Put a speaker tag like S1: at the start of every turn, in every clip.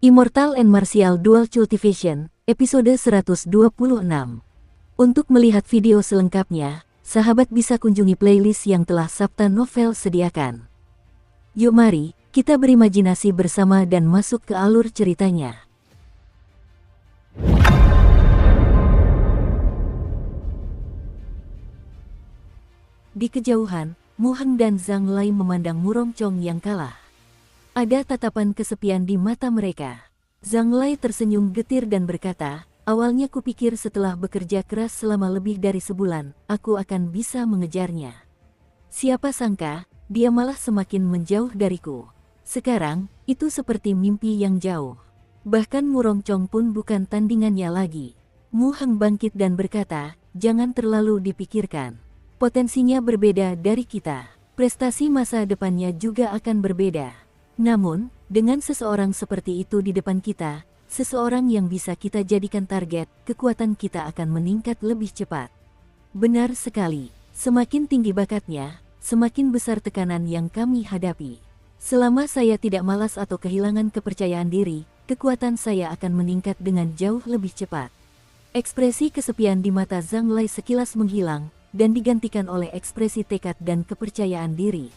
S1: Immortal and Martial Dual Cultivation, episode 126. Untuk melihat video selengkapnya, sahabat bisa kunjungi playlist yang telah Sabta Novel sediakan. Yuk mari, kita berimajinasi bersama dan masuk ke alur ceritanya. Di kejauhan, Mu Heng dan Zhang Lai memandang Murong Chong yang kalah. Ada tatapan kesepian di mata mereka. Zhang Lai tersenyum getir dan berkata, awalnya kupikir setelah bekerja keras selama lebih dari sebulan, aku akan bisa mengejarnya. Siapa sangka, dia malah semakin menjauh dariku. Sekarang, itu seperti mimpi yang jauh. Bahkan Murong Chong pun bukan tandingannya lagi. Mu Heng bangkit dan berkata, jangan terlalu dipikirkan. Potensinya berbeda dari kita. Prestasi masa depannya juga akan berbeda. Namun, dengan seseorang seperti itu di depan kita, seseorang yang bisa kita jadikan target, kekuatan kita akan meningkat lebih cepat. Benar sekali, semakin tinggi bakatnya, semakin besar tekanan yang kami hadapi. Selama saya tidak malas atau kehilangan kepercayaan diri, kekuatan saya akan meningkat dengan jauh lebih cepat. Ekspresi kesepian di mata Zhang Lai sekilas menghilang, dan digantikan oleh ekspresi tekad dan kepercayaan diri.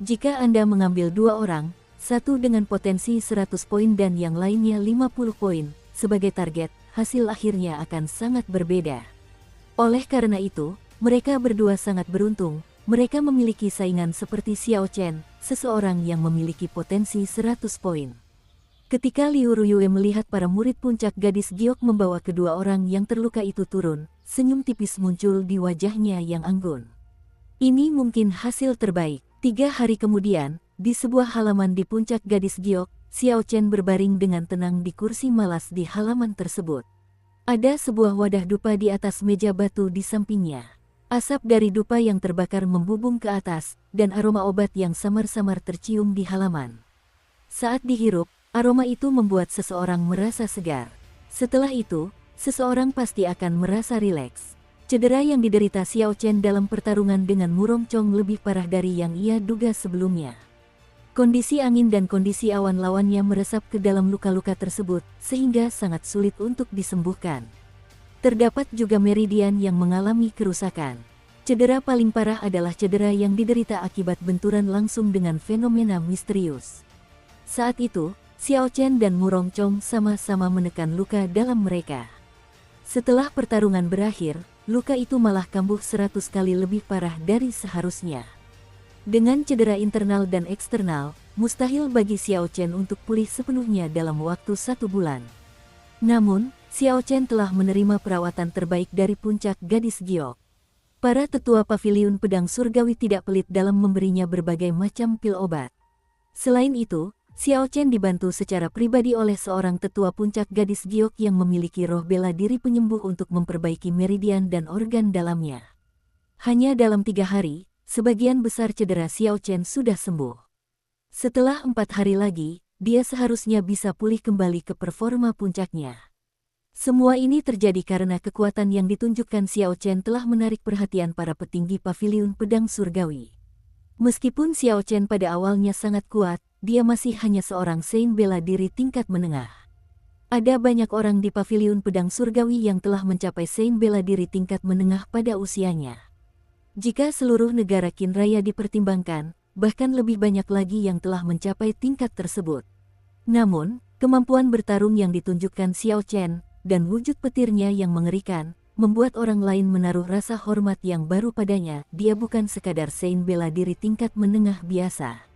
S1: Jika Anda mengambil dua orang, satu dengan potensi 100 poin dan yang lainnya 50 poin, sebagai target, hasil akhirnya akan sangat berbeda. Oleh karena itu, mereka berdua sangat beruntung, mereka memiliki saingan seperti Xiao Chen, seseorang yang memiliki potensi 100 poin. Ketika Liu Ruyue melihat para murid puncak gadis giok membawa kedua orang yang terluka itu turun, senyum tipis muncul di wajahnya yang anggun. Ini mungkin hasil terbaik. 3 hari kemudian, di sebuah halaman di puncak gadis giok, Xiao Chen berbaring dengan tenang di kursi malas di halaman tersebut. Ada sebuah wadah dupa di atas meja batu di sampingnya. Asap dari dupa yang terbakar membubung ke atas, dan aroma obat yang samar-samar tercium di halaman. Saat dihirup, aroma itu membuat seseorang merasa segar. Setelah itu, seseorang pasti akan merasa rileks. Cedera yang diderita Xiao Chen dalam pertarungan dengan Murong Chong lebih parah dari yang ia duga sebelumnya. Kondisi angin dan kondisi awan lawannya meresap ke dalam luka-luka tersebut, sehingga sangat sulit untuk disembuhkan. Terdapat juga meridian yang mengalami kerusakan. Cedera paling parah adalah cedera yang diderita akibat benturan langsung dengan fenomena misterius. Saat itu, Xiao Chen dan Murong Chong sama-sama menekan luka dalam mereka. Setelah pertarungan berakhir, luka itu malah kambuh 100 kali lebih parah dari seharusnya. Dengan cedera internal dan eksternal, mustahil bagi Xiao Chen untuk pulih sepenuhnya dalam waktu 1 bulan. Namun, Xiao Chen telah menerima perawatan terbaik dari puncak gadis giok. Para tetua paviliun pedang surgawi tidak pelit dalam memberinya berbagai macam pil obat. Selain itu, Xiao Chen dibantu secara pribadi oleh seorang tetua puncak gadis giok yang memiliki roh bela diri penyembuh untuk memperbaiki meridian dan organ dalamnya. Hanya dalam 3 hari, sebagian besar cedera Xiao Chen sudah sembuh. Setelah 4 hari lagi, dia seharusnya bisa pulih kembali ke performa puncaknya. Semua ini terjadi karena kekuatan yang ditunjukkan Xiao Chen telah menarik perhatian para petinggi paviliun pedang surgawi. Meskipun Xiao Chen pada awalnya sangat kuat, dia masih hanya seorang saint bela diri tingkat menengah. Ada banyak orang di paviliun pedang surgawi yang telah mencapai saint bela diri tingkat menengah pada usianya. Jika seluruh negara Qin Raya dipertimbangkan, bahkan lebih banyak lagi yang telah mencapai tingkat tersebut. Namun, kemampuan bertarung yang ditunjukkan Xiao Chen, dan wujud petirnya yang mengerikan, membuat orang lain menaruh rasa hormat yang baru padanya. Dia bukan sekadar saint bela diri tingkat menengah biasa.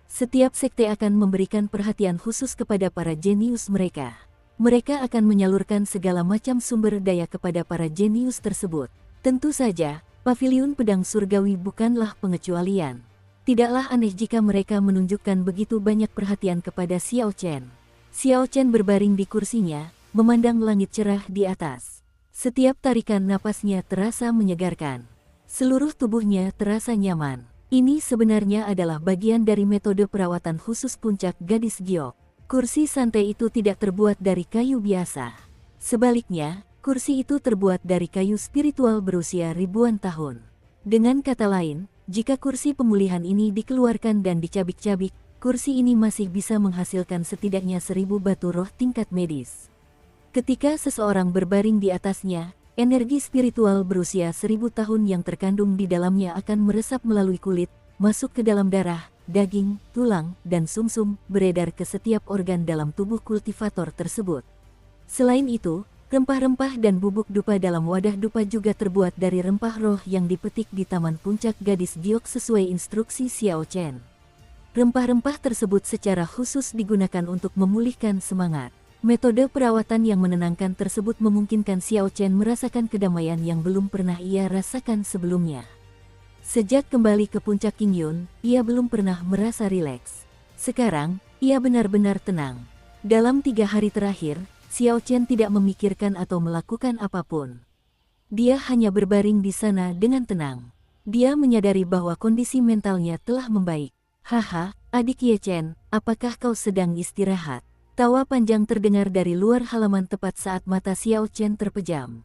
S1: Setiap sekte akan memberikan perhatian khusus kepada para jenius mereka. Mereka akan menyalurkan segala macam sumber daya kepada para jenius tersebut. Tentu saja, paviliun pedang surgawi bukanlah pengecualian. Tidaklah aneh jika mereka menunjukkan begitu banyak perhatian kepada Xiao Chen. Xiao Chen berbaring di kursinya, memandang langit cerah di atas. Setiap tarikan napasnya terasa menyegarkan. Seluruh tubuhnya terasa nyaman. Ini sebenarnya adalah bagian dari metode perawatan khusus puncak gadis giok. Kursi santai itu tidak terbuat dari kayu biasa. Sebaliknya, kursi itu terbuat dari kayu spiritual berusia ribuan tahun. Dengan kata lain, jika kursi pemulihan ini dikeluarkan dan dicabik-cabik, kursi ini masih bisa menghasilkan setidaknya 1000 batu roh tingkat medis. Ketika seseorang berbaring di atasnya, energi spiritual berusia 1000 tahun yang terkandung di dalamnya akan meresap melalui kulit, masuk ke dalam darah, daging, tulang, dan sumsum, beredar ke setiap organ dalam tubuh kultivator tersebut. Selain itu, rempah-rempah dan bubuk dupa dalam wadah dupa juga terbuat dari rempah roh yang dipetik di Taman Puncak Gadis Giok sesuai instruksi Xiao Chen. Rempah-rempah tersebut secara khusus digunakan untuk memulihkan semangat. Metode perawatan yang menenangkan tersebut memungkinkan Xiao Chen merasakan kedamaian yang belum pernah ia rasakan sebelumnya. Sejak kembali ke puncak Qingyun, ia belum pernah merasa rileks. Sekarang, ia benar-benar tenang. Dalam 3 hari terakhir, Xiao Chen tidak memikirkan atau melakukan apapun. Dia hanya berbaring di sana dengan tenang. Dia menyadari bahwa kondisi mentalnya telah membaik. Haha, adik Ye Chen, apakah kau sedang istirahat? Tawa panjang terdengar dari luar halaman tepat saat mata Xiao Chen terpejam.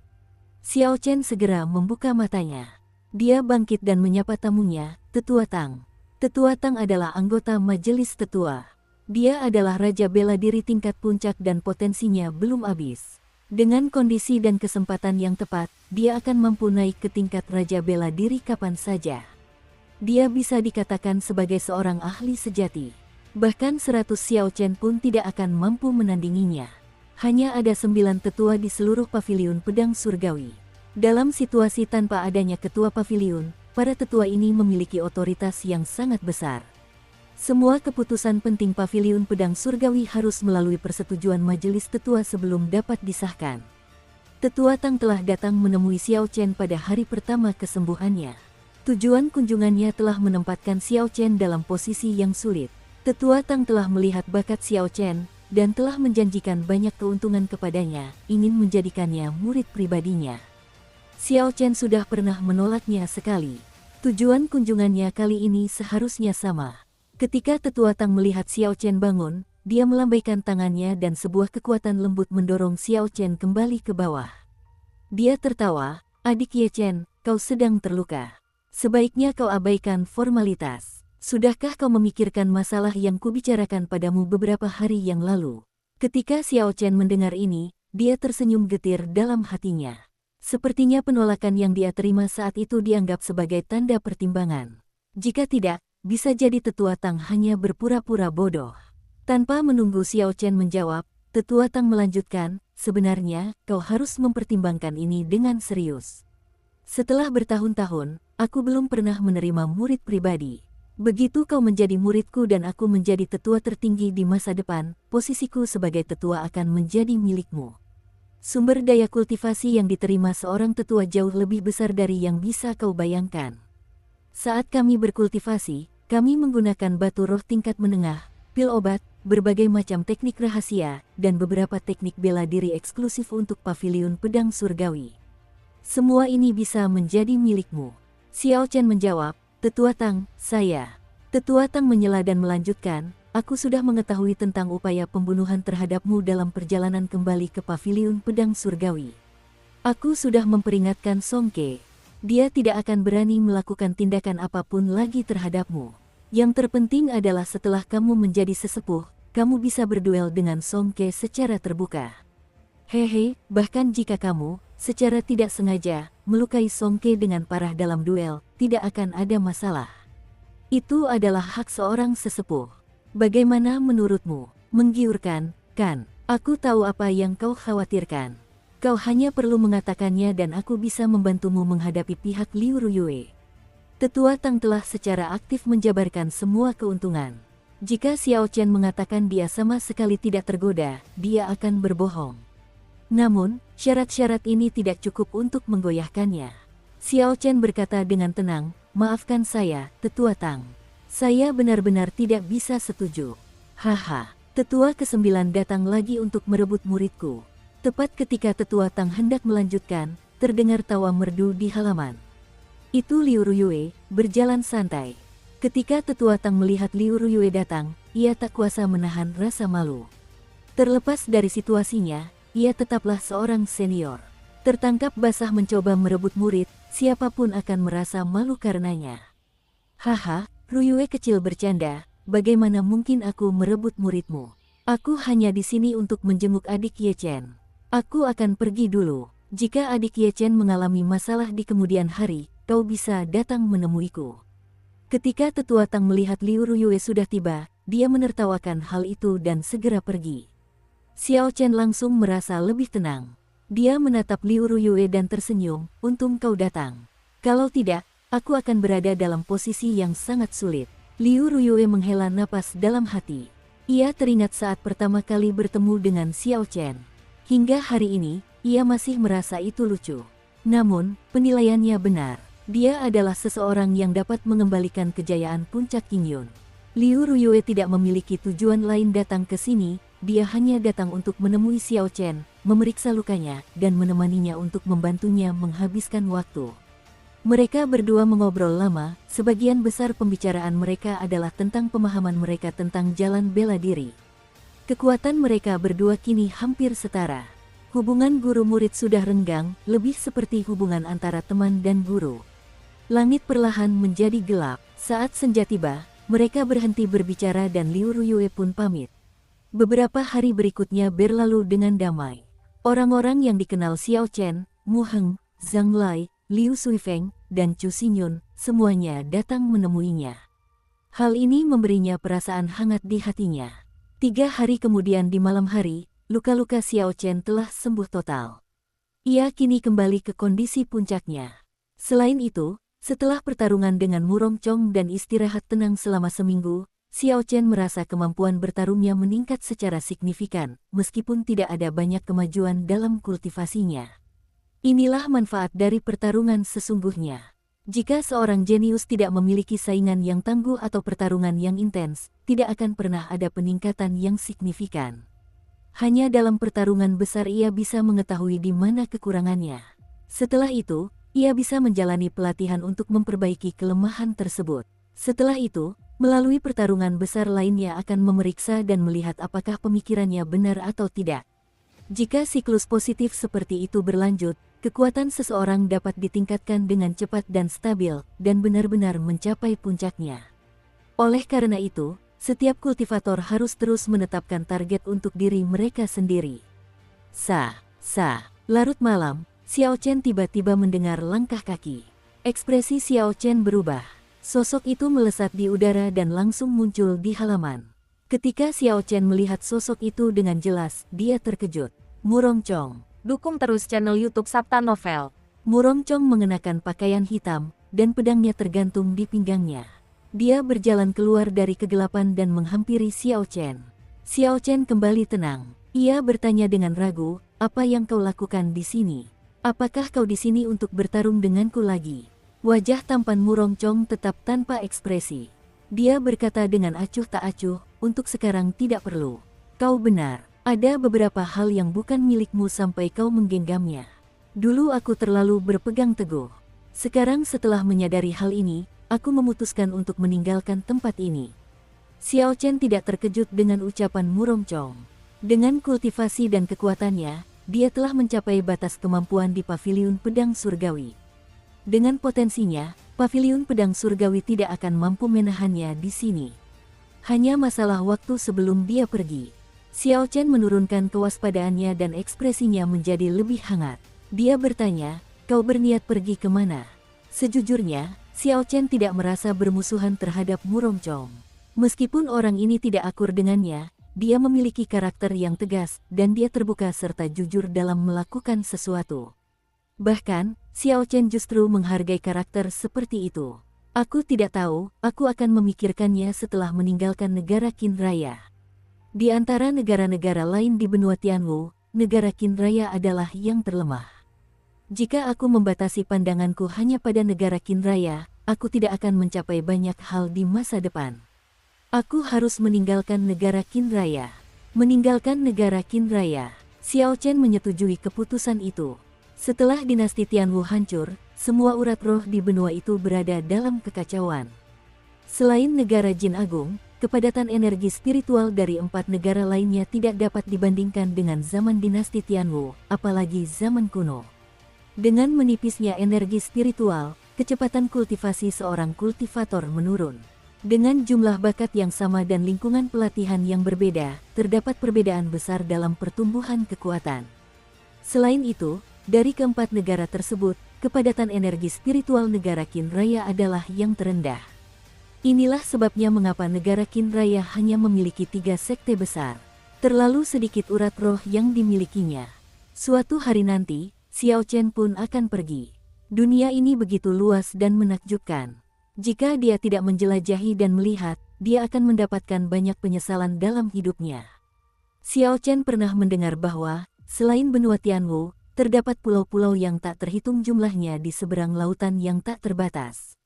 S1: Xiao Chen segera membuka matanya. Dia bangkit dan menyapa tamunya, Tetua Tang. Tetua Tang adalah anggota majelis tetua. Dia adalah raja bela diri tingkat puncak dan potensinya belum habis. Dengan kondisi dan kesempatan yang tepat, dia akan mampu naik ke tingkat raja bela diri kapan saja. Dia bisa dikatakan sebagai seorang ahli sejati. Bahkan 100 Xiao Chen pun tidak akan mampu menandinginya. Hanya ada 9 tetua di seluruh paviliun pedang surgawi. Dalam situasi tanpa adanya ketua paviliun, para tetua ini memiliki otoritas yang sangat besar. Semua keputusan penting paviliun pedang surgawi harus melalui persetujuan majelis tetua sebelum dapat disahkan. Tetua Tang telah datang menemui Xiao Chen pada hari pertama kesembuhannya. Tujuan kunjungannya telah menempatkan Xiao Chen dalam posisi yang sulit. Tetua Tang telah melihat bakat Xiao Chen dan telah menjanjikan banyak keuntungan kepadanya, ingin menjadikannya murid pribadinya. Xiao Chen sudah pernah menolaknya sekali. Tujuan kunjungannya kali ini seharusnya sama. Ketika Tetua Tang melihat Xiao Chen bangun, dia melambaikan tangannya dan sebuah kekuatan lembut mendorong Xiao Chen kembali ke bawah. Dia tertawa, adik Ye Chen, kau sedang terluka. Sebaiknya kau abaikan formalitas. Sudahkah kau memikirkan masalah yang kubicarakan padamu beberapa hari yang lalu? Ketika Xiao Chen mendengar ini, dia tersenyum getir dalam hatinya. Sepertinya penolakan yang dia terima saat itu dianggap sebagai tanda pertimbangan. Jika tidak, bisa jadi Tetua Tang hanya berpura-pura bodoh. Tanpa menunggu Xiao Chen menjawab, Tetua Tang melanjutkan, sebenarnya kau harus mempertimbangkan ini dengan serius. Setelah bertahun-tahun, aku belum pernah menerima murid pribadi. Begitu kau menjadi muridku dan aku menjadi tetua tertinggi di masa depan, posisiku sebagai tetua akan menjadi milikmu. Sumber daya kultivasi yang diterima seorang tetua jauh lebih besar dari yang bisa kau bayangkan. Saat kami berkultivasi, kami menggunakan batu roh tingkat menengah, pil obat, berbagai macam teknik rahasia, dan beberapa teknik bela diri eksklusif untuk paviliun pedang surgawi. Semua ini bisa menjadi milikmu. Xiao Chen menjawab, Tetua Tang, saya. Tetua Tang menyela dan melanjutkan, aku sudah mengetahui tentang upaya pembunuhan terhadapmu dalam perjalanan kembali ke paviliun pedang surgawi. Aku sudah memperingatkan Song Ke. Dia tidak akan berani melakukan tindakan apapun lagi terhadapmu. Yang terpenting adalah setelah kamu menjadi sesepuh, kamu bisa berduel dengan Song Ke secara terbuka. Hehe, bahkan jika kamu, secara tidak sengaja, melukai Song Ke dengan parah dalam duel, tidak akan ada masalah. Itu adalah hak seorang sesepuh. Bagaimana menurutmu? Menggiurkan, kan? Aku tahu apa yang kau khawatirkan. Kau hanya perlu mengatakannya dan aku bisa membantumu menghadapi pihak Liu Ruyue. Tetua Tang telah secara aktif menjabarkan semua keuntungan. Jika Xiao Chen mengatakan dia sama sekali tidak tergoda, dia akan berbohong. Namun, syarat-syarat ini tidak cukup untuk menggoyahkannya. Xiao Chen berkata dengan tenang, maafkan saya, Tetua Tang. Saya benar-benar tidak bisa setuju. Haha, Tetua ke-9 datang lagi untuk merebut muridku. Tepat ketika Tetua Tang hendak melanjutkan, terdengar tawa merdu di halaman. Itu Liu Ruyue, berjalan santai. Ketika Tetua Tang melihat Liu Ruyue datang, ia tak kuasa menahan rasa malu. Terlepas dari situasinya, ia tetaplah seorang senior. Tertangkap basah mencoba merebut murid, siapapun akan merasa malu karenanya. Haha, Ruyue kecil bercanda, bagaimana mungkin aku merebut muridmu? Aku hanya di sini untuk menjenguk adik Ye Chen. Aku akan pergi dulu. Jika adik Ye Chen mengalami masalah di kemudian hari, kau bisa datang menemuiku. Ketika Tetua Tang melihat Liu Ruyue sudah tiba, dia menertawakan hal itu dan segera pergi. Xiao Chen langsung merasa lebih tenang. Dia menatap Liu Ruyue dan tersenyum, untung kau datang. Kalau tidak, aku akan berada dalam posisi yang sangat sulit. Liu Ruyue menghela napas dalam hati. Ia teringat saat pertama kali bertemu dengan Xiao Chen. Hingga hari ini, ia masih merasa itu lucu. Namun, penilaiannya benar. Dia adalah seseorang yang dapat mengembalikan kejayaan puncak Qingyun. Liu Ruyue tidak memiliki tujuan lain datang ke sini, dia hanya datang untuk menemui Xiao Chen, memeriksa lukanya, dan menemaninya untuk membantunya menghabiskan waktu. Mereka berdua mengobrol lama, sebagian besar pembicaraan mereka adalah tentang pemahaman mereka tentang jalan bela diri. Kekuatan mereka berdua kini hampir setara. Hubungan guru-murid sudah renggang, lebih seperti hubungan antara teman dan guru. Langit perlahan menjadi gelap. Saat senja tiba, mereka berhenti berbicara dan Liu Ruyue pun pamit. Beberapa hari berikutnya berlalu dengan damai. Orang-orang yang dikenal Xiao Chen, Mu Heng, Zhang Lai, Liu Suifeng, dan Chu Xinyun, semuanya datang menemuinya. Hal ini memberinya perasaan hangat di hatinya. 3 hari kemudian di malam hari, luka-luka Xiao Chen telah sembuh total. Ia kini kembali ke kondisi puncaknya. Selain itu, setelah pertarungan dengan Murong Chong dan istirahat tenang selama seminggu, Xiao Chen merasa kemampuan bertarungnya meningkat secara signifikan, meskipun tidak ada banyak kemajuan dalam kultivasinya. Inilah manfaat dari pertarungan sesungguhnya. Jika seorang jenius tidak memiliki saingan yang tangguh atau pertarungan yang intens, tidak akan pernah ada peningkatan yang signifikan. Hanya dalam pertarungan besar ia bisa mengetahui di mana kekurangannya. Setelah itu, ia bisa menjalani pelatihan untuk memperbaiki kelemahan tersebut. Setelah itu, melalui pertarungan besar lainnya akan memeriksa dan melihat apakah pemikirannya benar atau tidak. Jika siklus positif seperti itu berlanjut, kekuatan seseorang dapat ditingkatkan dengan cepat dan stabil, dan benar-benar mencapai puncaknya. Oleh karena itu, setiap kultivator harus terus menetapkan target untuk diri mereka sendiri. Larut malam, Xiao Chen tiba-tiba mendengar langkah kaki. Ekspresi Xiao Chen berubah. Sosok itu melesat di udara dan langsung muncul di halaman. Ketika Xiao Chen melihat sosok itu dengan jelas, dia terkejut. Murong Chong.
S2: Dukung terus channel YouTube Sabta Novel.
S1: Murong Chong mengenakan pakaian hitam, dan pedangnya tergantung di pinggangnya. Dia berjalan keluar dari kegelapan dan menghampiri Xiao Chen. Xiao Chen kembali tenang. Ia bertanya dengan ragu, apa yang kau lakukan di sini? Apakah kau di sini untuk bertarung denganku lagi? Wajah tampan Murong Chong tetap tanpa ekspresi. Dia berkata dengan acuh tak acuh, untuk sekarang tidak perlu. Kau benar, ada beberapa hal yang bukan milikmu sampai kau menggenggamnya. Dulu aku terlalu berpegang teguh. Sekarang setelah menyadari hal ini, aku memutuskan untuk meninggalkan tempat ini. Xiao Chen tidak terkejut dengan ucapan Murong Chong. Dengan kultivasi dan kekuatannya, dia telah mencapai batas kemampuan di Paviliun Pedang Surgawi. Dengan potensinya, Paviliun Pedang Surgawi tidak akan mampu menahannya di sini. Hanya masalah waktu sebelum dia pergi. Xiao Chen menurunkan kewaspadaannya dan ekspresinya menjadi lebih hangat. Dia bertanya, kau berniat pergi kemana? Sejujurnya, Xiao Chen tidak merasa bermusuhan terhadap Murong Chong. Meskipun orang ini tidak akur dengannya, dia memiliki karakter yang tegas, dan dia terbuka serta jujur dalam melakukan sesuatu. Bahkan, Xiao Chen justru menghargai karakter seperti itu. Aku tidak tahu, aku akan memikirkannya setelah meninggalkan negara Qin Raya. Di antara negara-negara lain di benua Tianwu, negara Qin Raya adalah yang terlemah. Jika aku membatasi pandanganku hanya pada negara Qin Raya, aku tidak akan mencapai banyak hal di masa depan. Aku harus meninggalkan negara Qin Raya. Meninggalkan negara Qin Raya. Xiao Chen menyetujui keputusan itu. Setelah dinasti Tianwu hancur, semua urat roh di benua itu berada dalam kekacauan. Selain negara Jin Agung, kepadatan energi spiritual dari 4 negara lainnya tidak dapat dibandingkan dengan zaman dinasti Tianwu, apalagi zaman kuno. Dengan menipisnya energi spiritual, kecepatan kultivasi seorang kultivator menurun. Dengan jumlah bakat yang sama dan lingkungan pelatihan yang berbeda, terdapat perbedaan besar dalam pertumbuhan kekuatan. Selain itu, dari keempat negara tersebut, kepadatan energi spiritual negara Qin Raya adalah yang terendah. Inilah sebabnya mengapa negara Qin Raya hanya memiliki 3 sekte besar. Terlalu sedikit urat roh yang dimilikinya. Suatu hari nanti, Xiao Chen pun akan pergi. Dunia ini begitu luas dan menakjubkan. Jika dia tidak menjelajahi dan melihat, dia akan mendapatkan banyak penyesalan dalam hidupnya. Xiao Chen pernah mendengar bahwa, selain benua Tianwu, terdapat pulau-pulau yang tak terhitung jumlahnya di seberang lautan yang tak terbatas.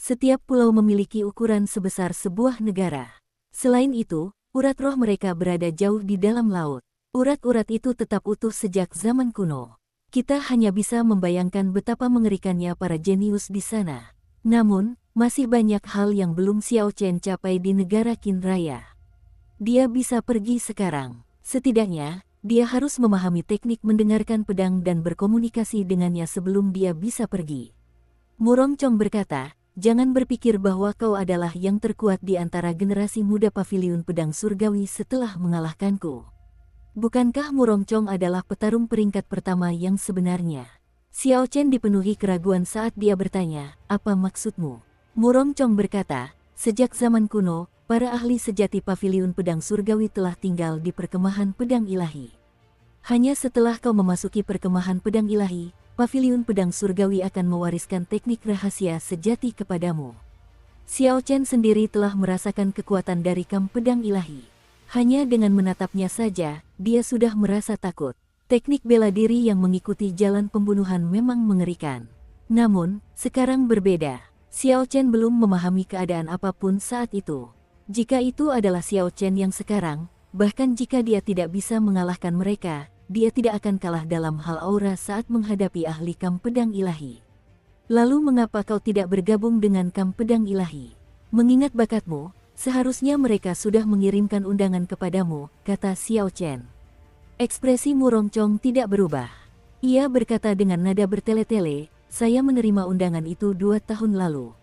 S1: Setiap pulau memiliki ukuran sebesar sebuah negara. Selain itu, urat roh mereka berada jauh di dalam laut. Urat-urat itu tetap utuh sejak zaman kuno. Kita hanya bisa membayangkan betapa mengerikannya para jenius di sana. Namun, masih banyak hal yang belum Xiao Chen capai di negara Qin Raya. Dia bisa pergi sekarang. Setidaknya, dia harus memahami teknik mendengarkan pedang dan berkomunikasi dengannya sebelum dia bisa pergi. Murong Chong berkata, "Jangan berpikir bahwa kau adalah yang terkuat di antara generasi muda Paviliun Pedang Surgawi setelah mengalahkanku. Bukankah Murong Chong adalah petarung peringkat pertama yang sebenarnya?" Xiao Chen dipenuhi keraguan saat dia bertanya, "Apa maksudmu?" Murong Chong berkata, "Sejak zaman kuno, para ahli sejati Paviliun Pedang Surgawi telah tinggal di perkemahan pedang ilahi. Hanya setelah kau memasuki perkemahan pedang ilahi, Paviliun Pedang Surgawi akan mewariskan teknik rahasia sejati kepadamu." Xiao Chen sendiri telah merasakan kekuatan dari kam pedang ilahi. Hanya dengan menatapnya saja, dia sudah merasa takut. Teknik bela diri yang mengikuti jalan pembunuhan memang mengerikan. Namun, sekarang berbeda. Xiao Chen belum memahami keadaan apapun saat itu. Jika itu adalah Xiao Chen yang sekarang, bahkan jika dia tidak bisa mengalahkan mereka, dia tidak akan kalah dalam hal aura saat menghadapi ahli kam pedang ilahi. Lalu mengapa kau tidak bergabung dengan kam pedang ilahi? Mengingat bakatmu, seharusnya mereka sudah mengirimkan undangan kepadamu, kata Xiao Chen. Ekspresi Murong Chong tidak berubah. Ia berkata dengan nada bertele-tele, "Saya menerima undangan itu 2 tahun lalu.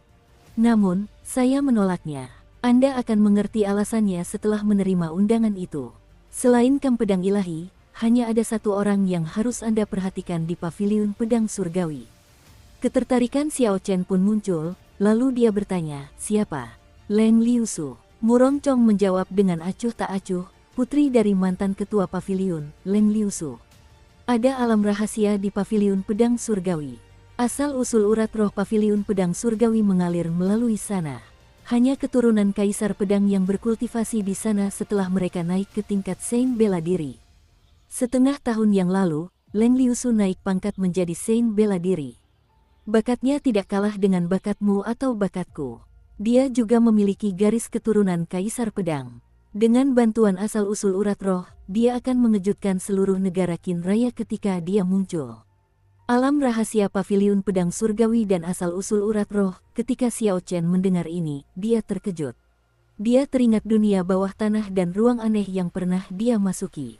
S1: Namun, saya menolaknya. Anda akan mengerti alasannya setelah menerima undangan itu. Selain kam pedang ilahi, hanya ada satu orang yang harus Anda perhatikan di Paviliun Pedang Surgawi." Ketertarikan Xiao Chen pun muncul, lalu dia bertanya, "Siapa?" "Leng Liusu." Murong Chong menjawab dengan acuh tak acuh, "Putri dari mantan ketua Paviliun, Leng Liusu. Ada alam rahasia di Paviliun Pedang Surgawi. Asal-usul urat roh Paviliun Pedang Surgawi mengalir melalui sana. Hanya keturunan kaisar pedang yang berkultivasi di sana setelah mereka naik ke tingkat Sein bela diri. Setengah tahun yang lalu, Leng Liusu naik pangkat menjadi Sein bela diri. Bakatnya tidak kalah dengan bakatmu atau bakatku. Dia juga memiliki garis keturunan kaisar pedang. Dengan bantuan asal-usul urat roh, dia akan mengejutkan seluruh negara Qin Raya ketika dia muncul." Alam rahasia Paviliun Pedang Surgawi dan asal-usul urat roh, ketika Xiao Chen mendengar ini, dia terkejut. Dia teringat dunia bawah tanah dan ruang aneh yang pernah dia masuki.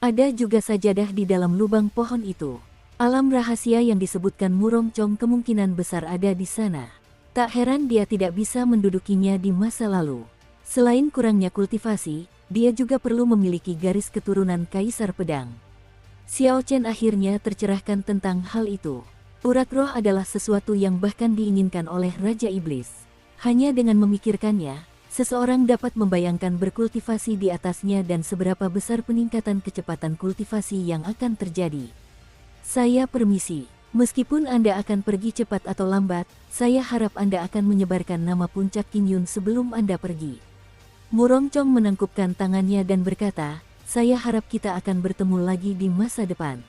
S1: Ada juga sajadah di dalam lubang pohon itu. Alam rahasia yang disebutkan Murong Chong kemungkinan besar ada di sana. Tak heran dia tidak bisa mendudukinya di masa lalu. Selain kurangnya kultivasi, dia juga perlu memiliki garis keturunan kaisar pedang. Xiao Chen akhirnya tercerahkan tentang hal itu. Urat roh adalah sesuatu yang bahkan diinginkan oleh Raja Iblis. Hanya dengan memikirkannya, seseorang dapat membayangkan berkultivasi di atasnya dan seberapa besar peningkatan kecepatan kultivasi yang akan terjadi. "Saya permisi. Meskipun Anda akan pergi cepat atau lambat, saya harap Anda akan menyebarkan nama puncak Qingyun sebelum Anda pergi." Murong Chong menangkupkan tangannya dan berkata, "Saya harap kita akan bertemu lagi di masa depan."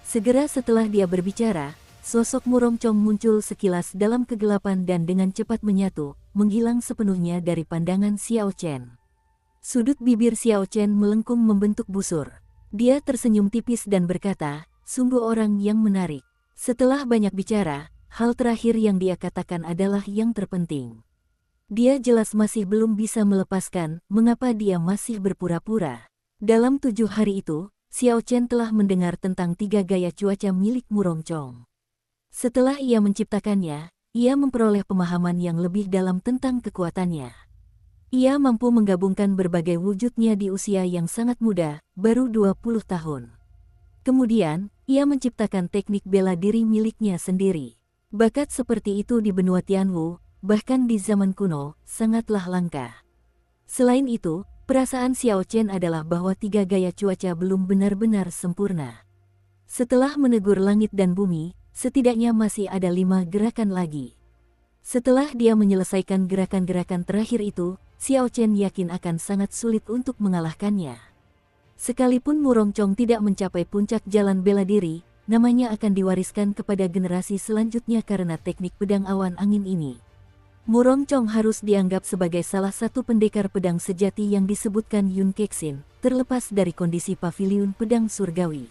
S1: Segera setelah dia berbicara, sosok Murong Chong muncul sekilas dalam kegelapan dan dengan cepat menyatu, menghilang sepenuhnya dari pandangan Xiao Chen. Sudut bibir Xiao Chen melengkung membentuk busur. Dia tersenyum tipis dan berkata, "Sungguh orang yang menarik." Setelah banyak bicara, hal terakhir yang dia katakan adalah yang terpenting. Dia jelas masih belum bisa melepaskan mengapa dia masih berpura-pura. Dalam 7 hari itu, Xiao Chen telah mendengar tentang 3 gaya cuaca milik Murong Chong. Setelah ia menciptakannya, ia memperoleh pemahaman yang lebih dalam tentang kekuatannya. Ia mampu menggabungkan berbagai wujudnya di usia yang sangat muda, baru 20 tahun. Kemudian, ia menciptakan teknik bela diri miliknya sendiri. Bakat seperti itu di benua Tianwu, bahkan di zaman kuno, sangatlah langka. Selain itu, perasaan Xiao Chen adalah bahwa 3 gaya cuaca belum benar-benar sempurna. Setelah menegur langit dan bumi, setidaknya masih ada 5 gerakan lagi. Setelah dia menyelesaikan gerakan-gerakan terakhir itu, Xiao Chen yakin akan sangat sulit untuk mengalahkannya. Sekalipun Murong Chong tidak mencapai puncak jalan bela diri, namanya akan diwariskan kepada generasi selanjutnya karena teknik pedang awan angin ini. Murong Chong harus dianggap sebagai salah satu pendekar pedang sejati yang disebutkan Yun Kexin, terlepas dari kondisi paviliun pedang surgawi.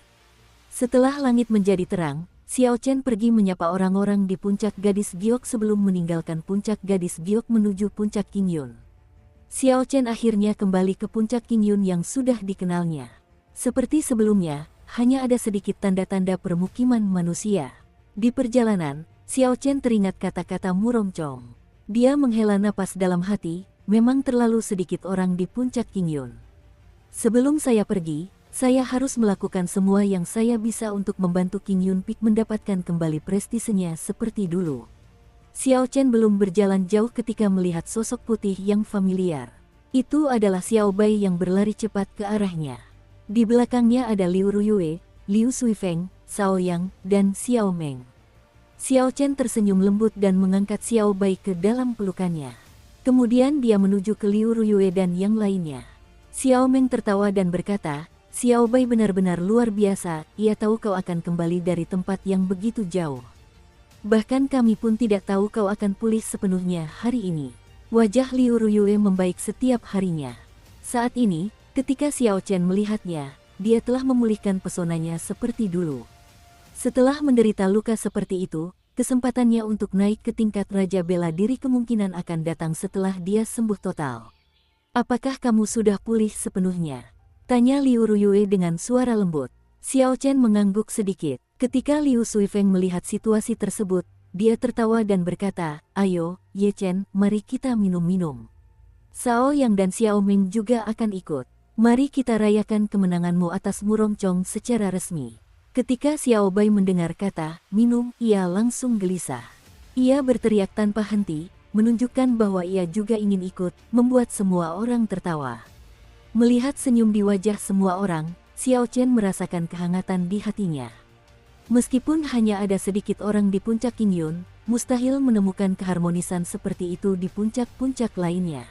S1: Setelah langit menjadi terang, Xiao Chen pergi menyapa orang-orang di puncak Gadis Giok sebelum meninggalkan puncak Gadis Giok menuju puncak Qingyun. Xiao Chen akhirnya kembali ke puncak Qingyun yang sudah dikenalnya. Seperti sebelumnya, hanya ada sedikit tanda-tanda permukiman manusia. Di perjalanan, Xiao Chen teringat kata-kata Murong Chong. Dia menghela napas dalam hati, memang terlalu sedikit orang di puncak Qingyun. Sebelum saya pergi, saya harus melakukan semua yang saya bisa untuk membantu Qingyun Peak mendapatkan kembali prestisenya seperti dulu. Xiao Chen belum berjalan jauh ketika melihat sosok putih yang familiar. Itu adalah Xiao Bai yang berlari cepat ke arahnya. Di belakangnya ada Liu Ruyue, Liu Suifeng, Cao Yang, dan Xiao Meng. Xiao Chen tersenyum lembut dan mengangkat Xiao Bai ke dalam pelukannya. Kemudian dia menuju ke Liu Ruyue dan yang lainnya. Xiao Meng tertawa dan berkata, Xiao Bai benar-benar luar biasa, ia tahu kau akan kembali dari tempat yang begitu jauh. Bahkan kami pun tidak tahu kau akan pulih sepenuhnya hari ini. Wajah Liu Ruyue membaik setiap harinya. Saat ini, ketika Xiao Chen melihatnya, dia telah memulihkan pesonanya seperti dulu. Setelah menderita luka seperti itu, kesempatannya untuk naik ke tingkat Raja Bela Diri kemungkinan akan datang setelah dia sembuh total. Apakah kamu sudah pulih sepenuhnya? Tanya Liu Ruyue dengan suara lembut. Xiao Chen mengangguk sedikit. Ketika Liu Suifeng melihat situasi tersebut, dia tertawa dan berkata, ayo, Ye Chen, mari kita minum-minum. Cao Yang dan Xiao Ming juga akan ikut. Mari kita rayakan kemenanganmu atas Murong Chong secara resmi. Ketika Xiao Bai mendengar kata, minum, ia langsung gelisah. Ia berteriak tanpa henti, menunjukkan bahwa ia juga ingin ikut, membuat semua orang tertawa. Melihat senyum di wajah semua orang, Xiao Chen merasakan kehangatan di hatinya. Meskipun hanya ada sedikit orang di puncak Qingyun, mustahil menemukan keharmonisan seperti itu di puncak-puncak lainnya.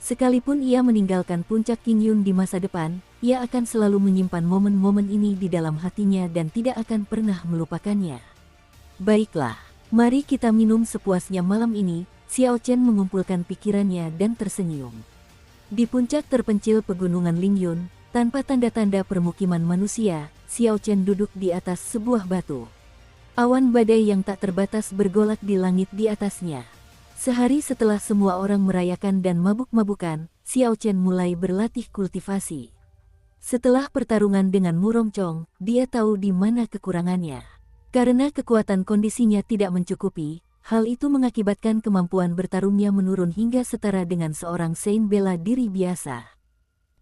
S1: Sekalipun ia meninggalkan puncak Qingyun di masa depan, ia akan selalu menyimpan momen-momen ini di dalam hatinya dan tidak akan pernah melupakannya. Baiklah, mari kita minum sepuasnya malam ini, Xiao Chen mengumpulkan pikirannya dan tersenyum. Di puncak terpencil pegunungan Lingyun, tanpa tanda-tanda permukiman manusia, Xiao Chen duduk di atas sebuah batu. Awan badai yang tak terbatas bergolak di langit di atasnya. Sehari setelah semua orang merayakan dan mabuk-mabukan, Xiao Chen mulai berlatih kultivasi. Setelah pertarungan dengan Murong Chong, dia tahu di mana kekurangannya. Karena kekuatan kondisinya tidak mencukupi, hal itu mengakibatkan kemampuan bertarungnya menurun hingga setara dengan seorang Saint bela diri biasa.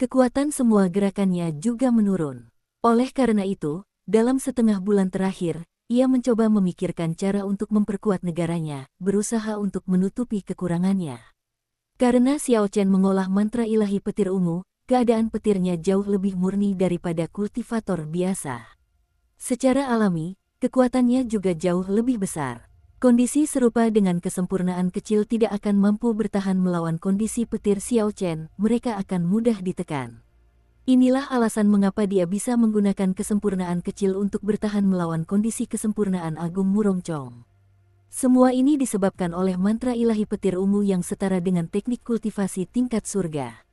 S1: Kekuatan semua gerakannya juga menurun. Oleh karena itu, dalam setengah bulan terakhir, ia mencoba memikirkan cara untuk memperkuat negaranya, berusaha untuk menutupi kekurangannya. Karena Xiao Chen mengolah mantra ilahi petir ungu, keadaan petirnya jauh lebih murni daripada kultivator biasa. Secara alami, kekuatannya juga jauh lebih besar. Kondisi serupa dengan kesempurnaan kecil tidak akan mampu bertahan melawan kondisi petir Xiao Chen, mereka akan mudah ditekan. Inilah alasan mengapa dia bisa menggunakan kesempurnaan kecil untuk bertahan melawan kondisi kesempurnaan agung Murong Chong. Semua ini disebabkan oleh mantra ilahi petir ungu yang setara dengan teknik kultivasi tingkat surga.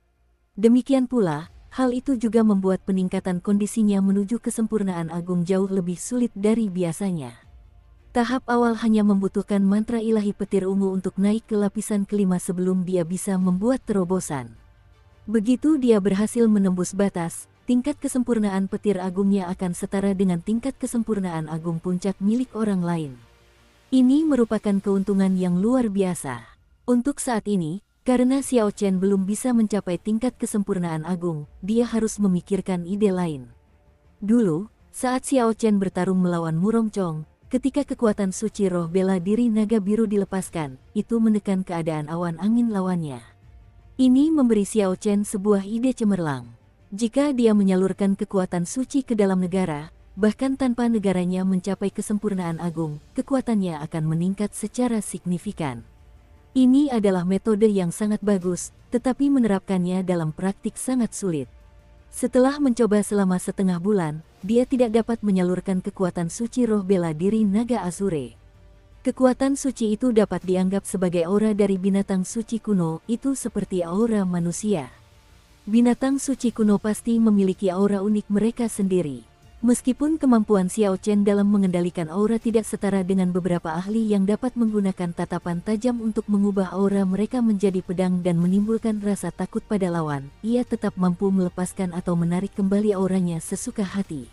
S1: Demikian pula, hal itu juga membuat peningkatan kondisinya menuju kesempurnaan agung jauh lebih sulit dari biasanya. Tahap awal hanya membutuhkan mantra ilahi petir ungu untuk naik ke lapisan kelima sebelum dia bisa membuat terobosan. Begitu dia berhasil menembus batas, tingkat kesempurnaan petir agungnya akan setara dengan tingkat kesempurnaan agung puncak milik orang lain. Ini merupakan keuntungan yang luar biasa. Untuk saat ini, karena Xiao Chen belum bisa mencapai tingkat kesempurnaan agung, dia harus memikirkan ide lain. Dulu, saat Xiao Chen bertarung melawan Murong Chong, ketika kekuatan suci roh bela diri naga biru dilepaskan, itu menekan keadaan awan angin lawannya. Ini memberi Xiao Chen sebuah ide cemerlang. Jika dia menyalurkan kekuatan suci ke dalam negara, bahkan tanpa negaranya mencapai kesempurnaan agung, kekuatannya akan meningkat secara signifikan. Ini adalah metode yang sangat bagus, tetapi menerapkannya dalam praktik sangat sulit. Setelah mencoba selama setengah bulan, dia tidak dapat menyalurkan kekuatan suci roh bela diri naga Azure. Kekuatan suci itu dapat dianggap sebagai aura dari binatang suci kuno, itu seperti aura manusia. Binatang suci kuno pasti memiliki aura unik mereka sendiri. Meskipun kemampuan Xiao Chen dalam mengendalikan aura tidak setara dengan beberapa ahli yang dapat menggunakan tatapan tajam untuk mengubah aura mereka menjadi pedang dan menimbulkan rasa takut pada lawan, ia tetap mampu melepaskan atau menarik kembali auranya sesuka hati.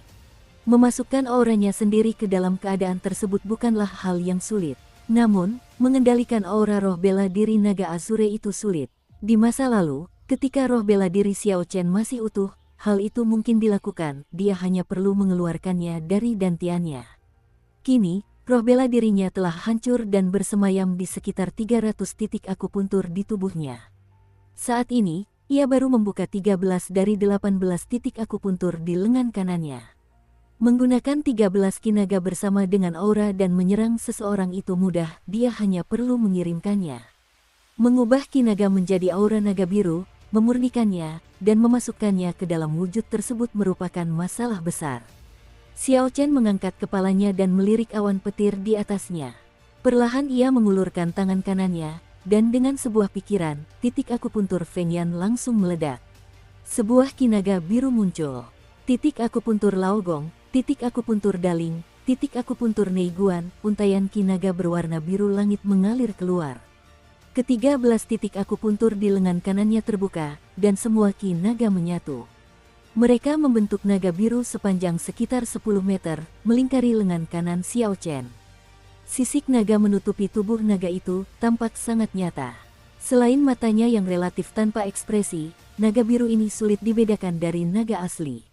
S1: Memasukkan auranya sendiri ke dalam keadaan tersebut bukanlah hal yang sulit. Namun, mengendalikan aura roh bela diri naga Azure itu sulit. Di masa lalu, ketika roh bela diri Xiao Chen masih utuh, hal itu mungkin dilakukan, dia hanya perlu mengeluarkannya dari dantiannya. Kini, roh bela dirinya telah hancur dan bersemayam di sekitar 300 titik akupuntur di tubuhnya. Saat ini, ia baru membuka 13 dari 18 titik akupuntur di lengan kanannya. Menggunakan 13 kinaga bersama dengan aura dan menyerang seseorang itu mudah, dia hanya perlu mengirimkannya. Mengubah kinaga menjadi aura naga biru, memurnikannya, dan memasukkannya ke dalam wujud tersebut merupakan masalah besar. Xiao Chen mengangkat kepalanya dan melirik awan petir di atasnya. Perlahan ia mengulurkan tangan kanannya, dan dengan sebuah pikiran, titik akupuntur Feng Yan langsung meledak. Sebuah kinaga biru muncul. Titik akupuntur Laogong, titik akupuntur Daling, titik akupuntur Neiguan, untaian kinaga berwarna biru langit mengalir keluar. Ke-13 titik akupuntur di lengan kanannya terbuka, dan semua ki naga menyatu. Mereka membentuk naga biru sepanjang sekitar 10 meter, melingkari lengan kanan Xiao Chen. Sisik naga menutupi tubuh naga itu, tampak sangat nyata. Selain matanya yang relatif tanpa ekspresi, naga biru ini sulit dibedakan dari naga asli.